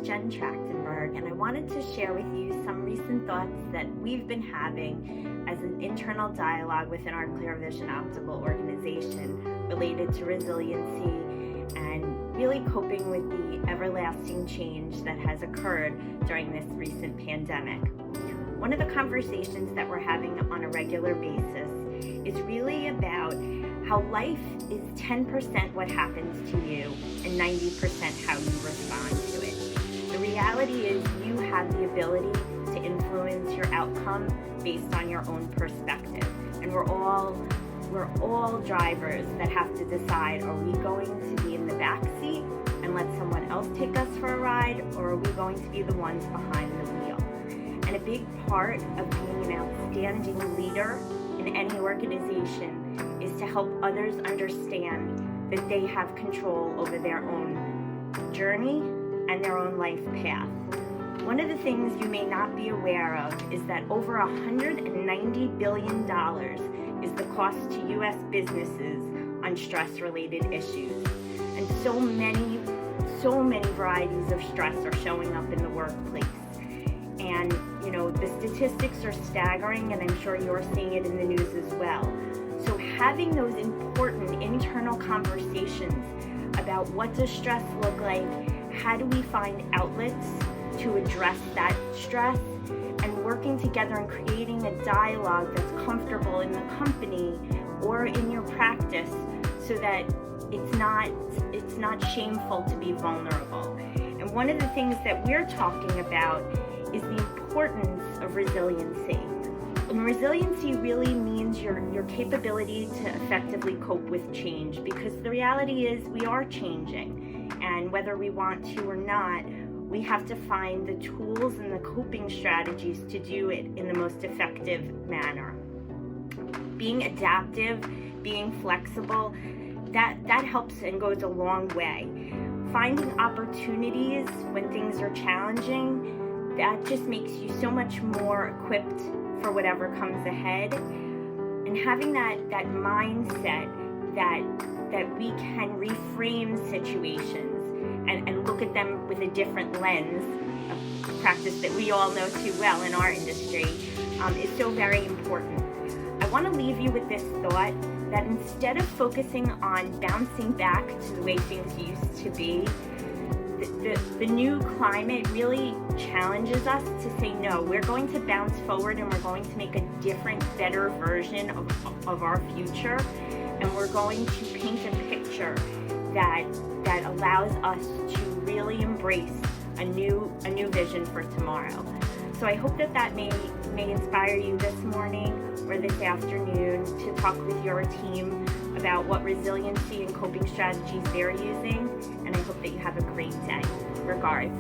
Jen Trachtenberg, and I wanted to share with you some recent thoughts that we've been having as an internal dialogue within our ClearVision Optical organization related to resiliency and really coping with the everlasting change that has occurred during this recent pandemic. One of the conversations that we're having on a regular basis is really about how life is 10% what happens to you and 90% how you respond to it. The reality is you have the ability to influence your outcome based on your own perspective. And we're all drivers that have to decide, are we going to be in the back seat and let someone else take us for a ride, or are we going to be the ones behind the wheel? And a big part of being an outstanding leader in any organization is to help others understand that they have control over their own journey and their own life path. One of the things you may not be aware of is that over $190 billion is the cost to U.S. businesses on stress-related issues. And so many varieties of stress are showing up in the workplace. And, the statistics are staggering, and I'm sure you're seeing it in the news as well. So having those important internal conversations about what does stress look like, how do we find outlets to address that stress, and working together and creating a dialogue that's comfortable in the company or in your practice so that it's not shameful to be vulnerable. And one of the things that we're talking about is the importance of resiliency. And resiliency really means your capability to effectively cope with change, because the reality is we are changing, and whether we want to or not, we have to find the tools and the coping strategies to do it in the most effective manner. Being adaptive, being flexible, that helps and goes a long way. Finding opportunities when things are challenging, that just makes you so much more equipped for whatever comes ahead. And having that mindset that we can reframe situations and look at them with a different lens, a practice that we all know too well in our industry, is so very important. I want to leave you with this thought that instead of focusing on bouncing back to the way things used to be, the new climate really challenges us to say, no, we're going to bounce forward and we're going to make a different, better version of our future. And we're going to paint a picture that allows us to really embrace a new vision for tomorrow. So I hope that may inspire you this morning or this afternoon to talk with your team about what resiliency and coping strategies they're using, and I hope that you have a great day. Regards.